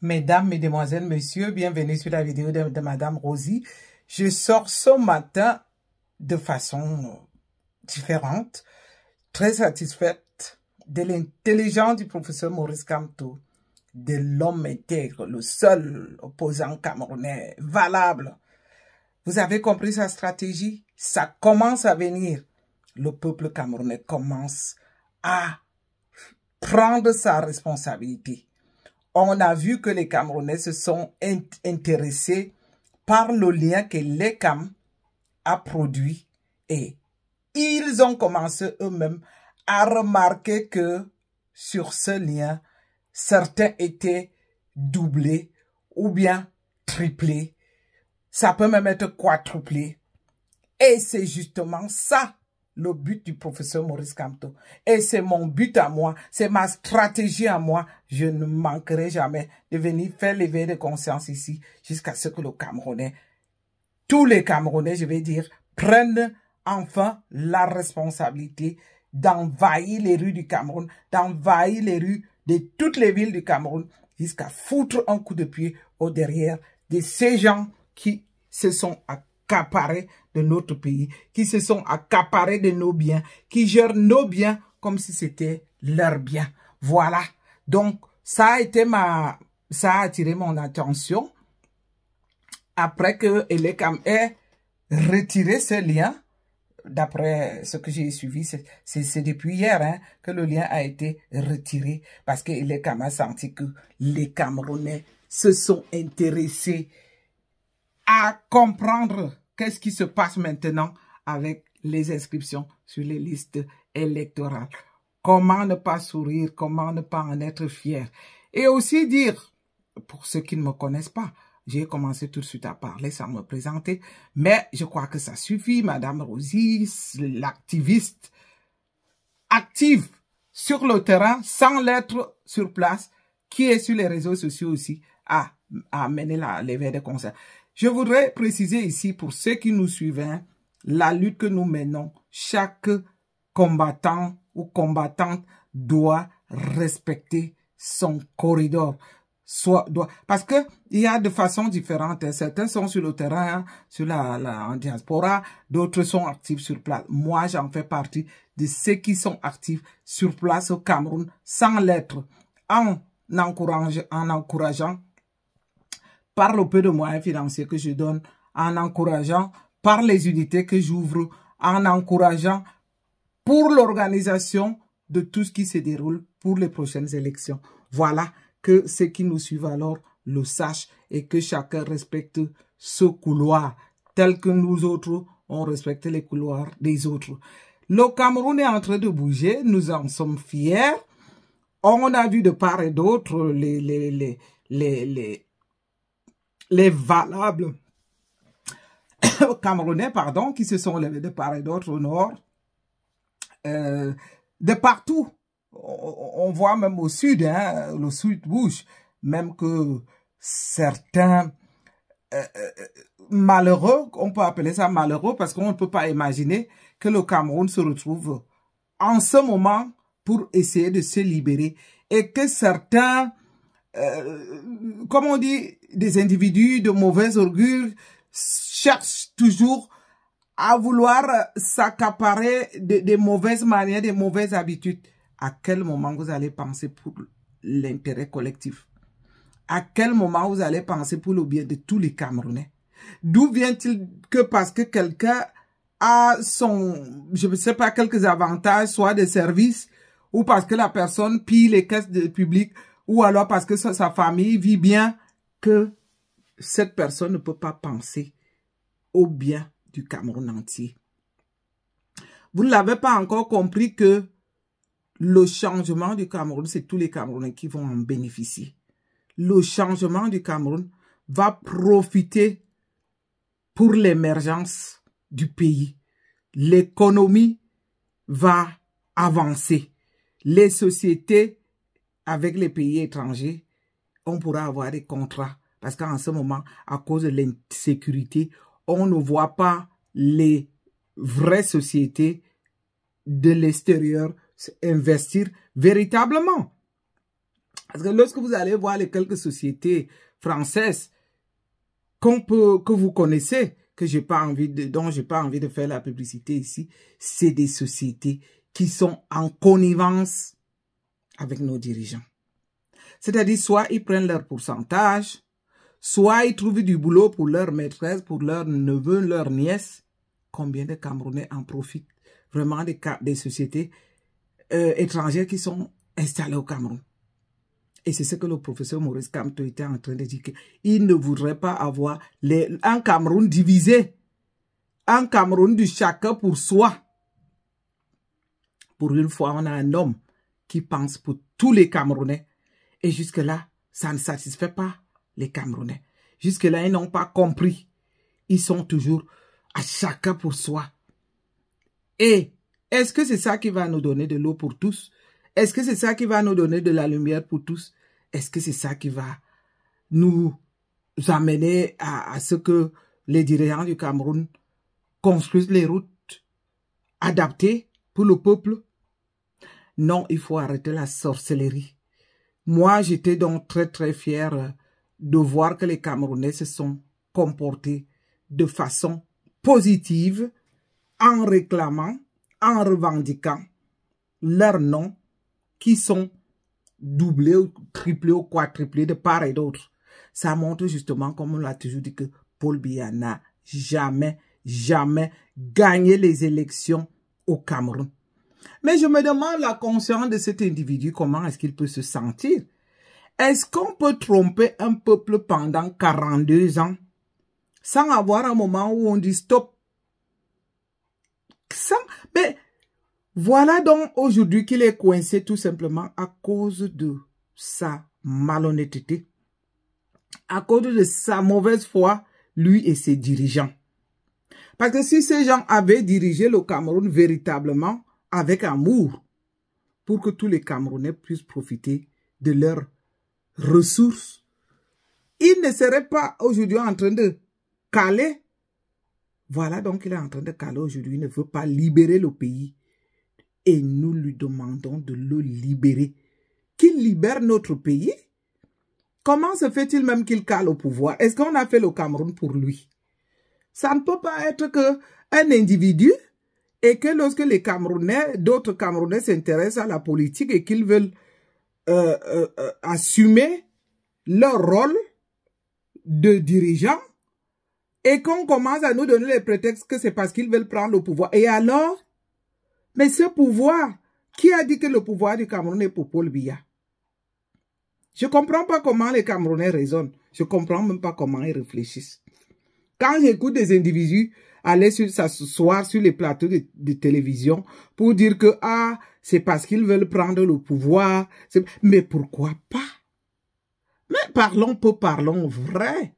Mesdames, Mesdemoiselles, Messieurs, bienvenue sur la vidéo de Madame Rosie. Je sors ce matin de façon différente, très satisfaite de l'intelligence du professeur Maurice Kamto, de l'homme intègre, le seul opposant camerounais valable. Vous avez compris sa stratégie? Ça commence à venir. Le peuple camerounais commence à prendre sa responsabilité. On a vu que les Camerounais se sont intéressés par le lien que l'ECAM a produit et ils ont commencé eux-mêmes à remarquer que sur ce lien, certains étaient doublés ou bien triplés. Ça peut même être quadruplé. Et c'est justement ça le but du professeur Maurice Kamto. Et c'est mon but à moi, c'est ma stratégie à moi. Je ne manquerai jamais de venir faire l'éveil de conscience ici jusqu'à ce que le Camerounais, tous les Camerounais, je vais dire, prennent enfin la responsabilité d'envahir les rues du Cameroun, d'envahir les rues de toutes les villes du Cameroun, jusqu'à foutre un coup de pied au derrière de ces gens qui se sont accaparés de notre pays, qui se sont accaparés de nos biens, qui gèrent nos biens comme si c'était leurs biens. Voilà. Donc, ça a attiré mon attention après que l'ECAM ait retiré ce lien. D'après ce que j'ai suivi, c'est depuis hier que le lien a été retiré parce que l'ECAM a senti que les Camerounais se sont intéressés à comprendre qu'est-ce qui se passe maintenant avec les inscriptions sur les listes électorales. Comment ne pas sourire, comment ne pas en être fier. Et aussi dire, pour ceux qui ne me connaissent pas, j'ai commencé tout de suite à parler sans me présenter, mais je crois que ça suffit. Madame Rosie, l'activiste active sur le terrain sans l'être sur place, qui est sur les réseaux sociaux aussi, à mener l'éveil de concert. Je voudrais préciser ici, pour ceux qui nous suivent, la lutte que nous menons, chaque combattant ou combattante doit respecter son corridor. Parce que il y a de façons différentes. Certains sont sur le terrain, sur en diaspora, d'autres sont actifs sur place. Moi, j'en fais partie de ceux qui sont actifs sur place au Cameroun, sans l'être, en encourageant par le peu de moyens financiers que je donne, en encourageant par les unités que j'ouvre, en encourageant pour l'organisation de tout ce qui se déroule pour les prochaines élections. Voilà, que ceux qui nous suivent alors le sachent et que chacun respecte ce couloir tel que nous autres, on respecte les couloirs des autres. Le Cameroun est en train de bouger, nous en sommes fiers. On a vu de part et d'autre les valables Camerounais, pardon, qui se sont levés de part et d'autre au nord, de partout. On voit même au sud, le sud bouge, même que certains malheureux, on peut appeler ça malheureux parce qu'on ne peut pas imaginer que le Cameroun se retrouve en ce moment pour essayer de se libérer et que certains comme on dit, des individus de mauvais augure cherchent toujours à vouloir s'accaparer des mauvaises manières, des mauvaises habitudes. À quel moment vous allez penser pour l'intérêt collectif? À quel moment vous allez penser pour le bien de tous les Camerounais? D'où vient-il que parce que quelqu'un a je ne sais pas, quelques avantages, soit des services, ou parce que la personne pille les caisses publiques, ou alors parce que sa famille vit bien, que cette personne ne peut pas penser au bien du Cameroun entier. Vous ne l'avez pas encore compris que le changement du Cameroun, c'est tous les Camerounais qui vont en bénéficier. Le changement du Cameroun va profiter pour l'émergence du pays. L'économie va avancer. Les sociétés avec les pays étrangers, on pourra avoir des contrats. Parce qu'en ce moment, à cause de l'insécurité, on ne voit pas les vraies sociétés de l'extérieur investir véritablement. Parce que lorsque vous allez voir les quelques sociétés françaises que vous connaissez, dont j'ai pas envie de faire la publicité ici, c'est des sociétés qui sont en connivence avec nos dirigeants. C'est-à-dire, soit ils prennent leur pourcentage, soit ils trouvent du boulot pour leur maîtresse, pour leur neveu, leur nièce. Combien de Camerounais en profitent? Vraiment des sociétés étrangères qui sont installées au Cameroun. Et c'est ce que le professeur Maurice Kamto était en train de dire, qu'il ne voudrait pas avoir un Cameroun divisé, un Cameroun du chacun pour soi. Pour une fois, on a un homme qui pense pour tous les Camerounais. Et jusque-là, ça ne satisfait pas les Camerounais. Jusque-là, ils n'ont pas compris. Ils sont toujours à chacun pour soi. Et est-ce que c'est ça qui va nous donner de l'eau pour tous? Est-ce que c'est ça qui va nous donner de la lumière pour tous? Est-ce que c'est ça qui va nous amener à ce que les dirigeants du Cameroun construisent les routes adaptées pour le peuple? Non, il faut arrêter la sorcellerie. Moi, j'étais donc très très fière de voir que les Camerounais se sont comportés de façon positive en réclamant, en revendiquant leurs noms qui sont doublés, ou triplés ou quadruplés de part et d'autre. Ça montre justement, comme on l'a toujours dit, que Paul Biya n'a jamais gagné les élections au Cameroun. Mais je me demande la conscience de cet individu, comment est-ce qu'il peut se sentir? Est-ce qu'on peut tromper un peuple pendant 42 ans sans avoir un moment où on dit stop? Mais voilà donc aujourd'hui qu'il est coincé tout simplement à cause de sa malhonnêteté, à cause de sa mauvaise foi, lui et ses dirigeants. Parce que si ces gens avaient dirigé le Cameroun véritablement avec amour, pour que tous les Camerounais puissent profiter de leurs ressources, ils ne seraient pas aujourd'hui en train de caler. Voilà donc il est en train de caler aujourd'hui. Il ne veut pas libérer le pays. Et nous lui demandons de le libérer. Qu'il libère notre pays. Comment se fait-il même qu'il cale au pouvoir? Est-ce qu'on a fait le Cameroun pour lui? Ça ne peut pas être qu'un individu et que lorsque les Camerounais, d'autres Camerounais s'intéressent à la politique et qu'ils veulent assumer leur rôle de dirigeant et qu'on commence à nous donner les prétextes que c'est parce qu'ils veulent prendre le pouvoir. Et alors, mais ce pouvoir, qui a dit que le pouvoir du Cameroun est pour Paul Biya? Je ne comprends pas comment les Camerounais raisonnent. Je ne comprends même pas comment ils réfléchissent. Quand j'écoute des individus aller s'asseoir sur les plateaux de télévision pour dire que c'est parce qu'ils veulent prendre le pouvoir. Mais pourquoi pas? Mais parlons vrai.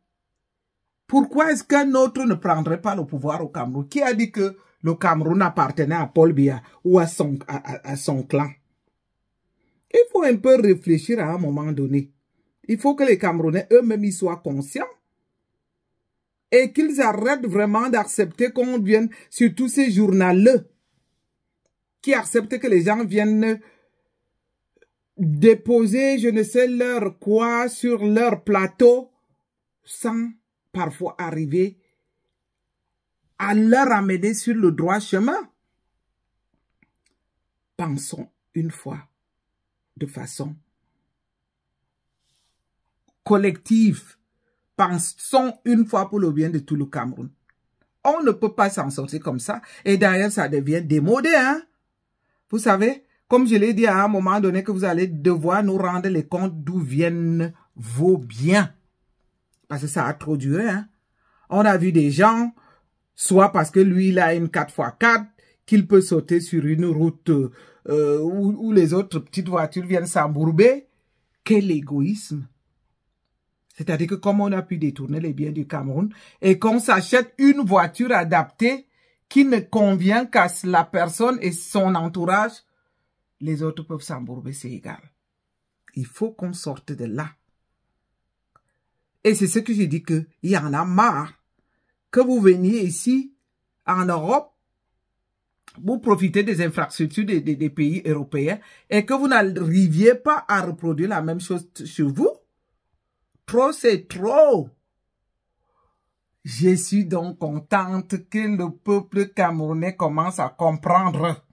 Pourquoi est-ce qu'un autre ne prendrait pas le pouvoir au Cameroun? Qui a dit que le Cameroun appartenait à Paul Biya ou à son clan? Il faut un peu réfléchir à un moment donné. Il faut que les Camerounais eux-mêmes y soient conscients et qu'ils arrêtent vraiment d'accepter qu'on vienne, surtout ces journaux qui acceptent que les gens viennent déposer je ne sais leur quoi sur leur plateau sans parfois arriver à leur amener sur le droit chemin. Pensons une fois de façon collective. Pensons une fois pour le bien de tout le Cameroun. On ne peut pas s'en sortir comme ça. Et d'ailleurs, ça devient démodé, hein. Vous savez, comme je l'ai dit à un moment donné, que vous allez devoir nous rendre les comptes d'où viennent vos biens. Parce que ça a trop duré, hein. On a vu des gens, soit parce que lui, il a une 4x4, qu'il peut sauter sur une route où les autres petites voitures viennent s'embourber. Quel égoïsme! C'est-à-dire que comme on a pu détourner les biens du Cameroun et qu'on s'achète une voiture adaptée qui ne convient qu'à la personne et son entourage, les autres peuvent s'embourber, c'est égal. Il faut qu'on sorte de là. Et c'est ce que je dis, qu'il y en a marre que vous veniez ici, en Europe, vous profitez des infrastructures des pays européens et que vous n'arriviez pas à reproduire la même chose chez vous. Trop, c'est trop. Je suis donc contente que le peuple camerounais commence à comprendre.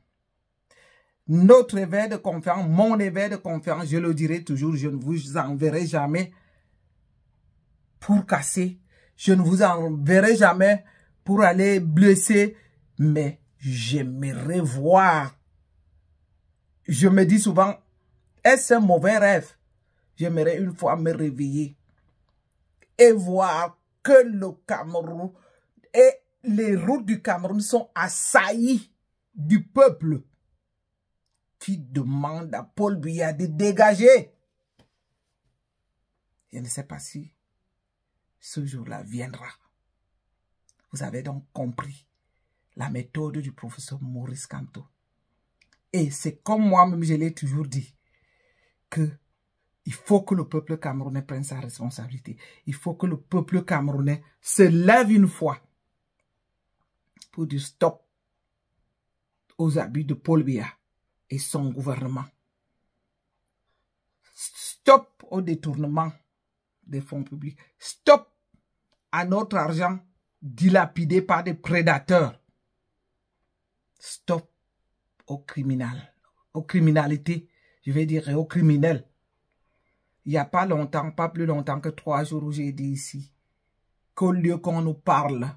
Notre éveil de confiance, mon éveil de confiance, je le dirai toujours, je ne vous enverrai jamais pour casser. Je ne vous enverrai jamais pour aller blesser, mais j'aimerais voir. Je me dis souvent, est-ce un mauvais rêve? J'aimerais une fois me réveiller et voir que le Cameroun et les routes du Cameroun sont assaillies du peuple qui demande à Paul Biya de dégager. Je ne sais pas si ce jour-là viendra. Vous avez donc compris la méthode du professeur Maurice Kamto. Et c'est comme moi-même, je l'ai toujours dit, que il faut que le peuple camerounais prenne sa responsabilité. Il faut que le peuple camerounais se lève une fois pour dire stop aux abus de Paul Biya et son gouvernement. Stop au détournement des fonds publics. Stop à notre argent dilapidé par des prédateurs. Stop aux criminalités, je vais dire aux criminels. Il n'y a pas longtemps, pas plus longtemps que 3 jours où j'ai dit ici, qu'au lieu qu'on nous parle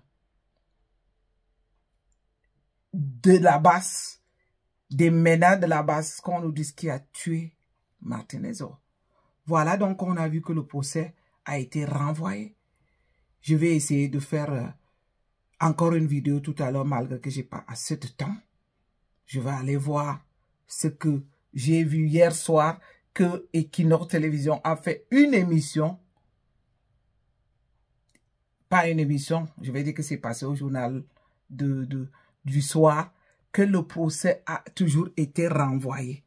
de la base, des menaces de la base, qu'on nous dise qui a tué Martinez. Voilà donc on a vu que le procès a été renvoyé. Je vais essayer de faire encore une vidéo tout à l'heure, malgré que je n'ai pas assez de temps. Je vais aller voir ce que j'ai vu hier soir, que Equinor Télévision a fait une émission. Pas une émission, je vais dire que c'est passé au journal du soir, que le procès a toujours été renvoyé.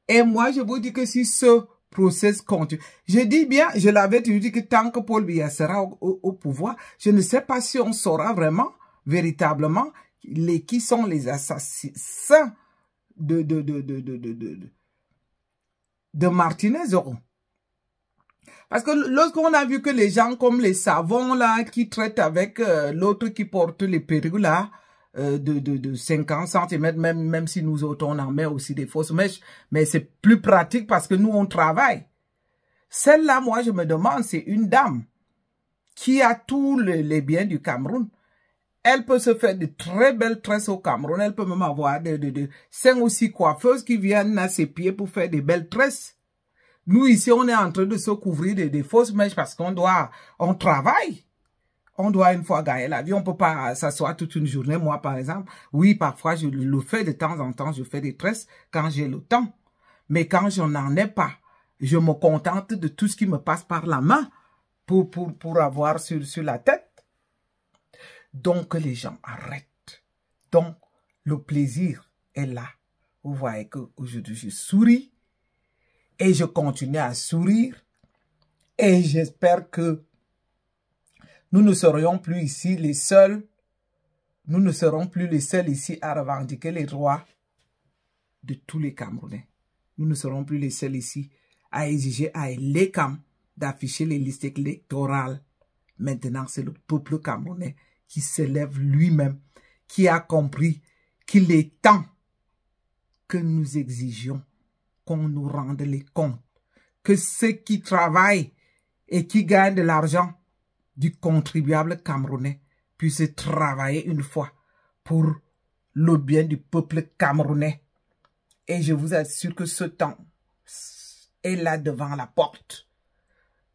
Et moi, je vous dis que si ce procès continue, je dis bien, je l'avais toujours dit que tant que Paul Biya sera au pouvoir, je ne sais pas si on saura vraiment, véritablement, qui sont les assassins de Martinez. Parce que lorsqu'on a vu que les gens comme les savants là, qui traitent avec l'autre qui porte les perruques là, de 50 cm, même si nous autres on en met aussi des fausses mèches, mais c'est plus pratique parce que nous on travaille. Celle-là, moi je me demande, c'est une dame qui a tous les biens du Cameroun. Elle peut se faire de très belles tresses au Cameroun. Elle peut même avoir 5 ou 6 coiffeuses qui viennent à ses pieds pour faire des belles tresses. Nous, ici, on est en train de se couvrir des fausses mèches parce qu'on travaille. On doit une fois gagner la vie. On ne peut pas s'asseoir toute une journée. Moi, par exemple, oui, parfois, je le fais de temps en temps. Je fais des tresses quand j'ai le temps. Mais quand je n'en ai pas, je me contente de tout ce qui me passe par la main pour avoir sur la tête. Donc, que les gens arrêtent. Donc, le plaisir est là. Vous voyez qu'aujourd'hui, je souris. Et je continue à sourire. Et j'espère que nous ne serions plus ici les seuls. Nous ne serons plus les seuls ici à revendiquer les droits de tous les Camerounais. Nous ne serons plus les seuls ici à exiger à l'ECAM d'afficher les listes électorales. Maintenant, c'est le peuple camerounais qui s'élève lui-même, qui a compris qu'il est temps que nous exigions qu'on nous rende les comptes, que ceux qui travaillent et qui gagnent de l'argent du contribuable camerounais puissent travailler une fois pour le bien du peuple camerounais. Et je vous assure que ce temps est là devant la porte.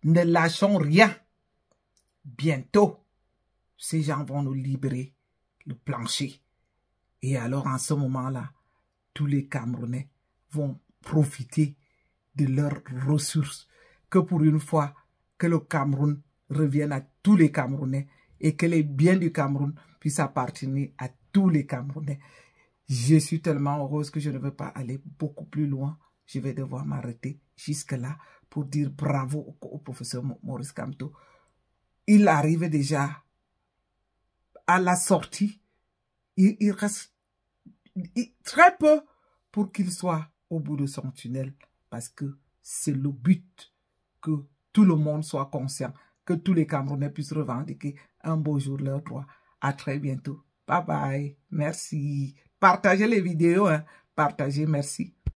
Ne lâchons rien. Bientôt, ces gens vont nous libérer le plancher. Et alors, en ce moment-là, tous les Camerounais vont profiter de leurs ressources. Que pour une fois, que le Cameroun revienne à tous les Camerounais et que les biens du Cameroun puissent appartenir à tous les Camerounais. Je suis tellement heureuse que je ne veux pas aller beaucoup plus loin. Je vais devoir m'arrêter jusque-là pour dire bravo au professeur Maurice Kamto. Il arrive déjà à la sortie. Il reste très peu pour qu'il soit au bout de son tunnel, parce que c'est le but, que tout le monde soit conscient, que tous les Camerounais puissent revendiquer un beau jour leurs droits. À très bientôt. Bye bye. Merci. Partagez les vidéos, hein. Partagez, merci.